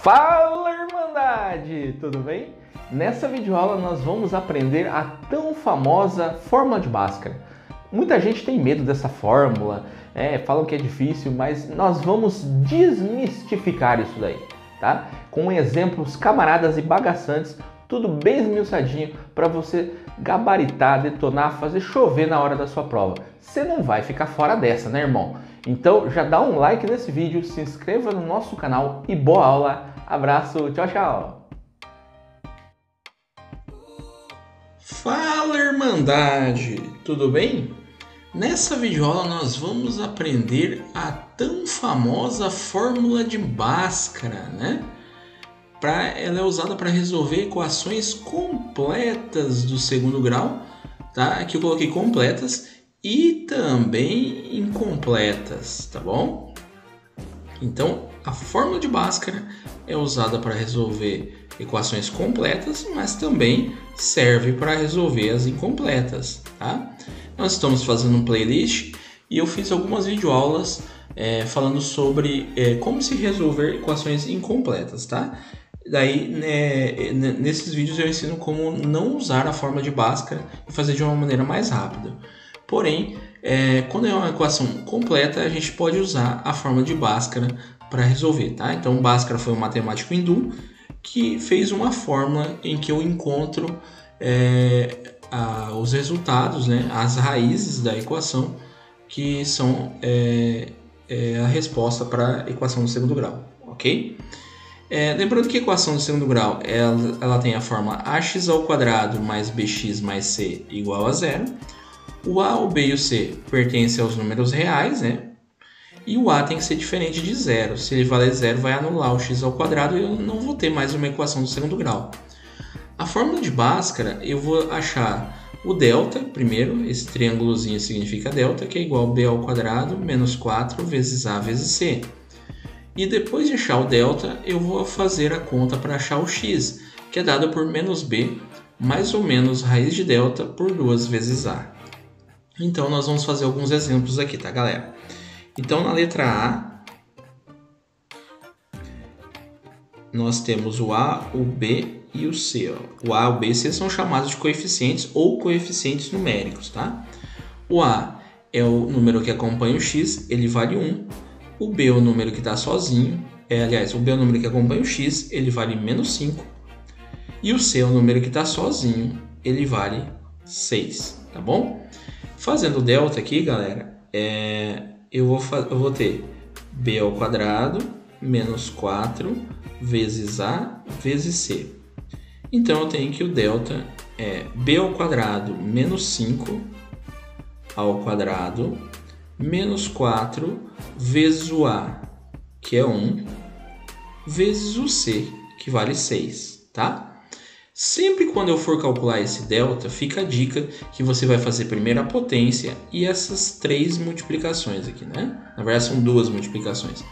Fala, Irmandade! Tudo bem? Nessa videoaula nós vamos aprender a tão famosa fórmula de Bhaskara. Muita gente tem medo dessa fórmula, falam que é difícil, mas nós vamos desmistificar isso daí, tá? Com exemplos camaradas e bagaçantes, tudo bem esmiuçadinho para você gabaritar, detonar, fazer chover na hora da sua prova. Você não vai ficar fora dessa, né, irmão? Então já dá um like nesse vídeo, se inscreva no nosso canal e boa aula! Abraço, tchau, tchau! Fala, Irmandade! Tudo bem? Nessa videoaula nós vamos aprender a tão famosa fórmula de Bhaskara, né? Ela é usada para resolver equações completas do segundo grau, tá? Aqui eu coloquei completas e também incompletas, tá bom? Então, a fórmula de Bhaskara é usada para resolver equações completas, mas também serve para resolver as incompletas, tá? Nós estamos fazendo um playlist e eu fiz algumas videoaulas falando sobre como se resolver equações incompletas, tá? Daí, nesses vídeos eu ensino como não usar a fórmula de Bhaskara e fazer de uma maneira mais rápida. Porém, quando é uma equação completa, a gente pode usar a fórmula de Bhaskara para resolver, tá? Então, Bhaskara foi um matemático hindu que fez uma fórmula em que eu encontro os resultados, né, as raízes da equação, que são a resposta para a equação do segundo grau, ok? Lembrando que a equação do segundo grau ela tem a forma ax² mais bx mais c igual a zero. O a, o b e o c pertencem aos números reais, né? E o a tem que ser diferente de zero. Se ele valer zero, vai anular o x² e eu não vou ter mais uma equação do segundo grau. A fórmula de Bhaskara, eu vou achar o delta primeiro, esse triângulozinho significa delta, que é igual a b² menos 4 vezes a vezes c. E depois de achar o delta, eu vou fazer a conta para achar o x, que é dado por menos b, mais ou menos raiz de delta por 2 vezes a. Então, nós vamos fazer alguns exemplos aqui, tá, galera? Então, na letra A, nós temos o A, o B e o C. Ó. O A, o B e o C são chamados de coeficientes ou coeficientes numéricos, tá? O A é o número que acompanha o x, ele vale 1. O B é o número que está sozinho, o B é o número que acompanha o x, ele vale menos 5. E o C é o número que está sozinho, ele vale 6, tá bom? Fazendo o delta aqui, galera, eu vou ter b² menos 4 vezes a vezes c. Então, eu tenho que o delta é b² menos 5 ao quadrado menos 4 vezes o a, que é 1, vezes o c, que vale 6, tá? Sempre quando eu for calcular esse delta, fica a dica que você vai fazer primeiro a potência e essas 3 multiplicações aqui, né? Na verdade, são 2 multiplicações.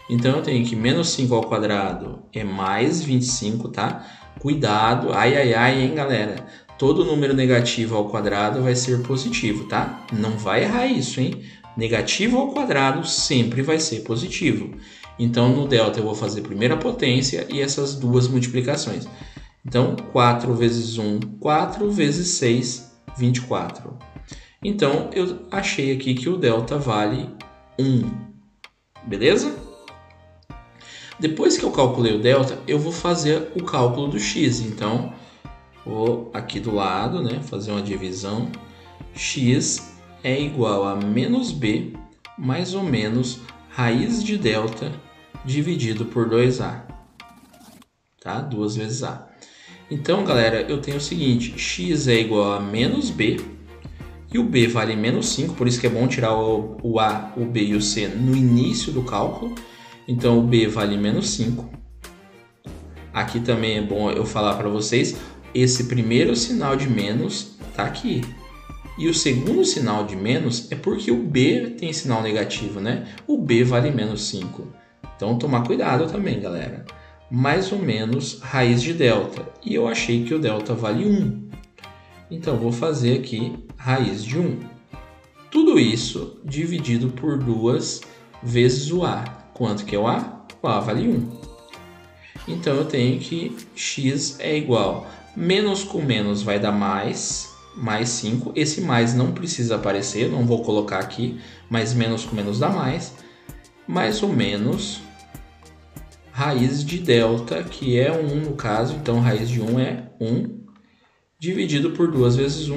Então, eu tenho que menos 5 ao quadrado é mais 25, tá? Cuidado, ai, hein, galera? Todo número negativo ao quadrado vai ser positivo, tá? Não vai errar isso, hein? Negativo ao quadrado sempre vai ser positivo. Então, no delta eu vou fazer primeiro a potência e essas 2 multiplicações. Então, 4 vezes 1, 4 vezes 6, 24. Então, eu achei aqui que o delta vale 1. Beleza? Depois que eu calculei o delta, eu vou fazer o cálculo do x. Então, vou aqui do lado, né, fazer uma divisão. X é igual a menos b mais ou menos raiz de delta dividido por 2a. Tá? 2 vezes a. Então, galera, eu tenho o seguinte, x é igual a menos b, e o b vale menos 5, por isso que é bom tirar o a, o b e o c no início do cálculo. Então, o b vale menos 5. Aqui também é bom eu falar para vocês, esse primeiro sinal de menos está aqui. E o segundo sinal de menos é porque o b tem sinal negativo, né? O b vale menos 5. Então, tomar cuidado também, galera. Mais ou menos raiz de delta. E eu achei que o delta vale 1. Então, vou fazer aqui raiz de 1. Tudo isso dividido por 2 vezes o a. Quanto que é o a? O a vale 1. Então eu tenho que x é igual, menos com menos vai dar mais 5. Esse mais não precisa aparecer, não vou colocar aqui, mas menos com menos dá mais ou menos raiz de delta, que é 1 no caso, então raiz de 1 é 1, dividido por 2 vezes 1,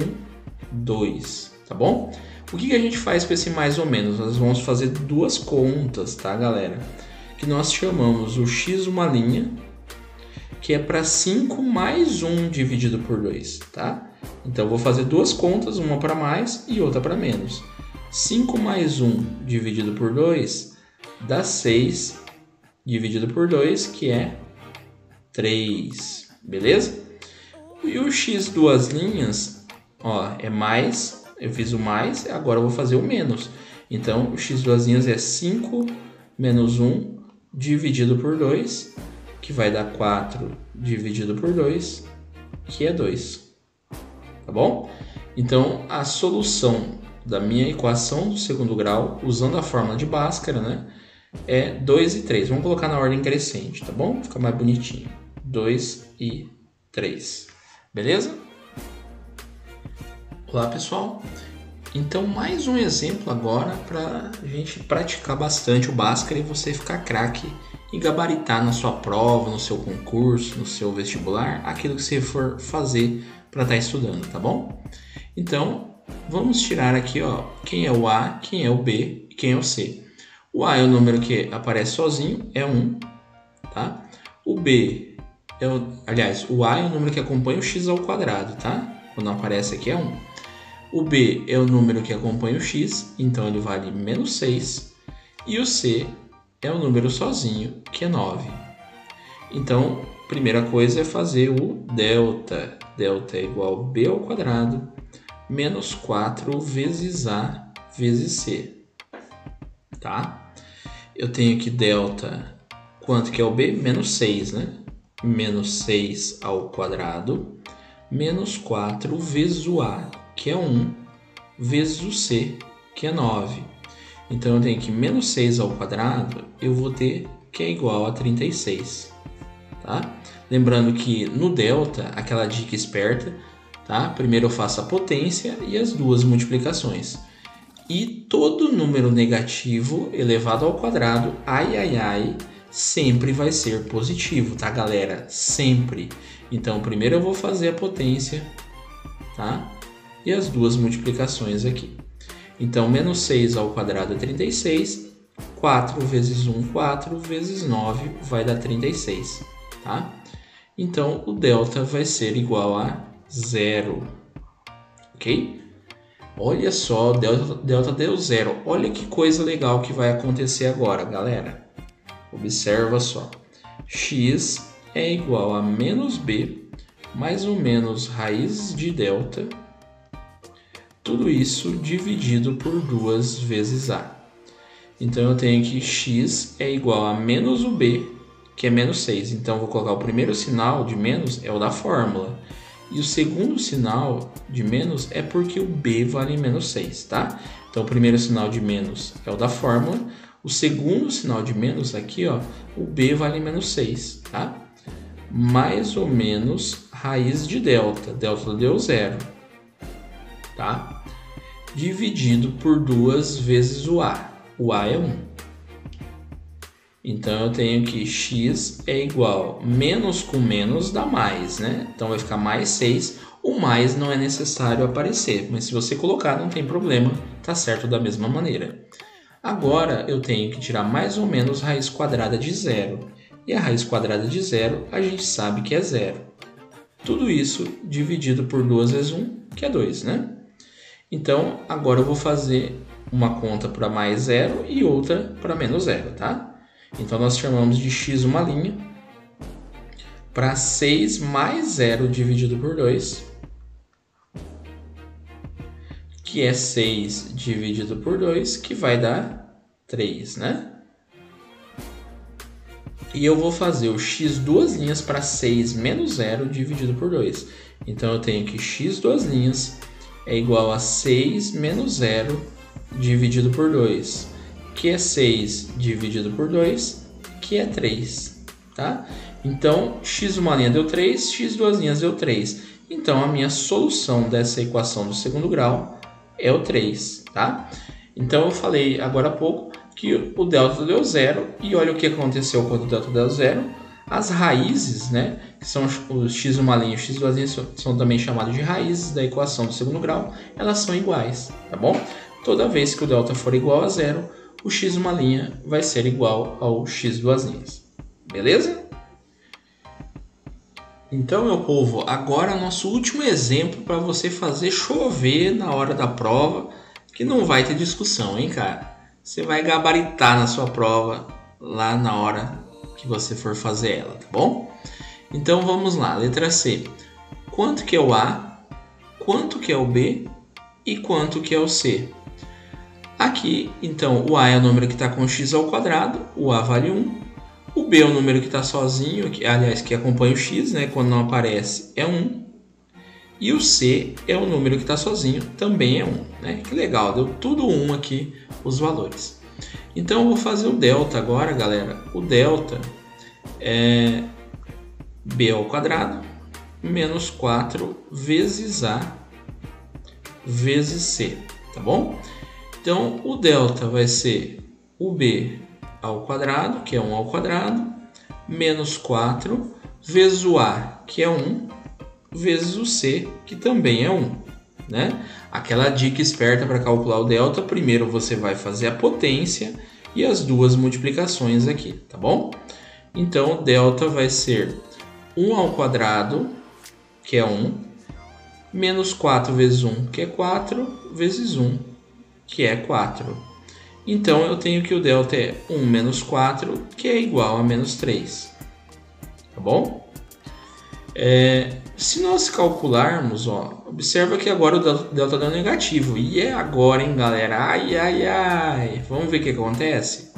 2, tá bom? O que a gente faz com esse mais ou menos? Nós vamos fazer duas contas, tá, galera? Que nós chamamos o x uma linha, que é para 5 mais 1 dividido por 2, tá? Então, eu vou fazer duas contas, uma para mais e outra para menos. 5 mais 1 dividido por 2 dá 6 dividido por 2, que é 3, beleza? E o x duas linhas, ó, é mais, eu fiz o mais, agora eu vou fazer o menos. Então, o x duas linhas é 5 menos 1 dividido por 2, que vai dar 4 dividido por 2, que é 2. Tá bom? Então, a solução da minha equação do segundo grau, usando a fórmula de Bhaskara, né, é 2 e 3. Vamos colocar na ordem crescente, tá bom? Fica mais bonitinho. 2 e 3. Beleza? Olá, pessoal. Então, mais um exemplo agora para a gente praticar bastante o Bhaskara e você ficar craque e gabaritar na sua prova, no seu concurso, no seu vestibular, aquilo que você for fazer para estar estudando, tá bom? Então, vamos tirar aqui, ó, quem é o A, quem é o B e quem é o C. O A é o número que aparece sozinho, é 1, tá? O B é o A é o número que acompanha o x ao quadrado, tá? Quando aparece aqui é 1. O B é o número que acompanha o x, então ele vale menos 6. E o C é o número sozinho, que é 9. Então, a primeira coisa é fazer o delta. Delta é igual a b ao quadrado menos 4 vezes A vezes C. Tá? Eu tenho que delta, quanto que é o b? Menos 6, né? Menos 6 ao quadrado menos 4 vezes o A, que é 1, vezes o C, que é 9. Então, eu tenho que menos 6 ao quadrado, eu vou ter que é igual a 36. Tá? Lembrando que no delta, aquela dica esperta, tá? Primeiro eu faço a potência e as duas multiplicações. E todo número negativo elevado ao quadrado, sempre vai ser positivo, tá, galera? Sempre. Então, primeiro eu vou fazer a potência, tá? E as duas multiplicações aqui. Então, menos 6 ao quadrado é 36. 4 vezes 1, 4 vezes 9 vai dar 36, tá? Então, o delta vai ser igual a 0, ok? Olha só, delta deu 0. Olha que coisa legal que vai acontecer agora, galera. Observa só. X é igual a menos b mais ou menos raiz de delta. Tudo isso dividido por 2 vezes A. Então, eu tenho que x é igual a menos o b, que é menos 6. Então, eu vou colocar o primeiro sinal de menos, é o da fórmula. E o segundo sinal de menos é porque o b vale menos 6, tá? Então, o primeiro sinal de menos é o da fórmula. O segundo sinal de menos aqui, ó, o b vale menos 6, tá? Mais ou menos raiz de delta. Delta deu 0, tá? Dividido por 2 vezes o A. O A é 1. Então, eu tenho que x é igual, menos com menos dá mais, né? Então, vai ficar mais 6. O mais não é necessário aparecer, mas se você colocar, não tem problema, tá certo da mesma maneira. Agora, eu tenho que tirar mais ou menos raiz quadrada de 0. E a raiz quadrada de 0, a gente sabe que é 0. Tudo isso dividido por 2 vezes 1, que é 2, né? Então, agora eu vou fazer uma conta para mais 0 e outra para menos 0, tá? Então, nós chamamos de x uma linha para 6 mais 0 dividido por 2, que é 6 dividido por 2, que vai dar 3, né? E eu vou fazer o x duas linhas para 6 menos 0 dividido por 2. Então, eu tenho que x duas linhas é igual a 6 menos 0 dividido por 2, que é 6 dividido por 2, que é 3, tá? Então, x uma linha deu 3, x duas linhas deu 3. Então, a minha solução dessa equação do segundo grau é o 3, tá? Então, eu falei agora há pouco que o delta deu 0, e olha o que aconteceu quando o delta deu 0. As raízes, né, que são o x uma linha e o x duas linhas, são também chamados de raízes da equação do segundo grau, elas são iguais, tá bom? Toda vez que o delta for igual a 0, o x uma linha vai ser igual ao x duas linhas, beleza? Então, meu povo, agora nosso último exemplo para você fazer chover na hora da prova, que não vai ter discussão, hein, cara? Você vai gabaritar na sua prova lá na hora que você for fazer ela, tá bom? Então, vamos lá, letra C. Quanto que é o A, quanto que é o B e quanto que é o C? Aqui, então, o A é o número que está com x ao quadrado, o A vale 1. O B é o número que está sozinho, que acompanha o x, né? Quando não aparece, é 1. E o C é o número que está sozinho, também é 1. Né? Que legal, deu tudo 1 aqui os valores. Então, eu vou fazer o delta agora, galera. O delta é B ao quadrado menos 4 vezes A vezes C, tá bom? Então, o delta vai ser o B ao quadrado, que é 1 ao quadrado, menos 4, vezes o A, que é 1, vezes o C, que também é 1. Né? Aquela dica esperta para calcular o delta, primeiro você vai fazer a potência e as duas multiplicações aqui, tá bom? Então, o delta vai ser 1 ao quadrado, que é 1, menos 4 vezes 1, que é 4, vezes 1, que é 4. Então, eu tenho que o delta é 1 menos 4, que é igual a menos 3. Tá bom? Se nós calcularmos, ó, observa que agora o delta deu negativo. E é agora, hein, galera? Ai, ai, ai. Vamos ver o que acontece?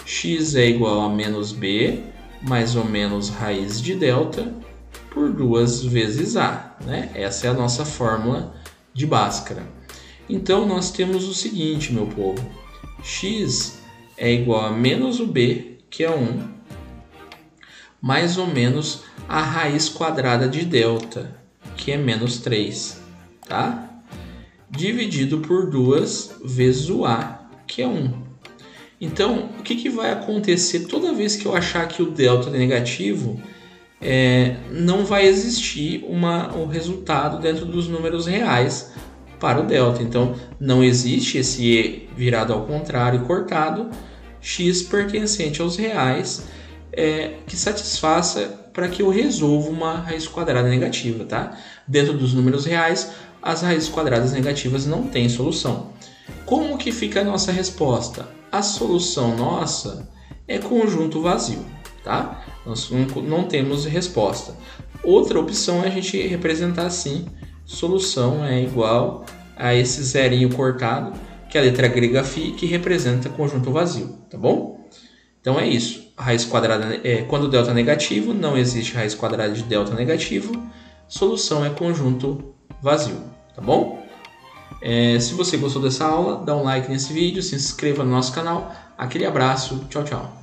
X é igual a menos B, mais ou menos raiz de delta, por 2 vezes A. Né? Essa é a nossa fórmula de Bhaskara. Então, nós temos o seguinte, meu povo. X é igual a menos o B, que é 1, mais ou menos a raiz quadrada de delta, que é menos 3, tá? Dividido por 2 vezes o A, que é 1. Então, o que vai acontecer toda vez que eu achar que o delta é negativo? Não vai existir um resultado dentro dos números reais para o delta. Então, não existe esse E virado ao contrário e cortado, x pertencente aos reais, que satisfaça para que eu resolva uma raiz quadrada negativa. Tá? Dentro dos números reais, as raízes quadradas negativas não têm solução. Como que fica a nossa resposta? A solução nossa é conjunto vazio. Tá? Nós não temos resposta. Outra opção é a gente representar assim: solução é igual a esse zerinho cortado, que é a letra grega φ, que representa conjunto vazio, tá bom? Então é isso. A raiz quadrada, quando o delta é negativo, não existe raiz quadrada de delta negativo, solução é conjunto vazio, tá bom? Se você gostou dessa aula, dá um like nesse vídeo, se inscreva no nosso canal. Aquele abraço, tchau, tchau.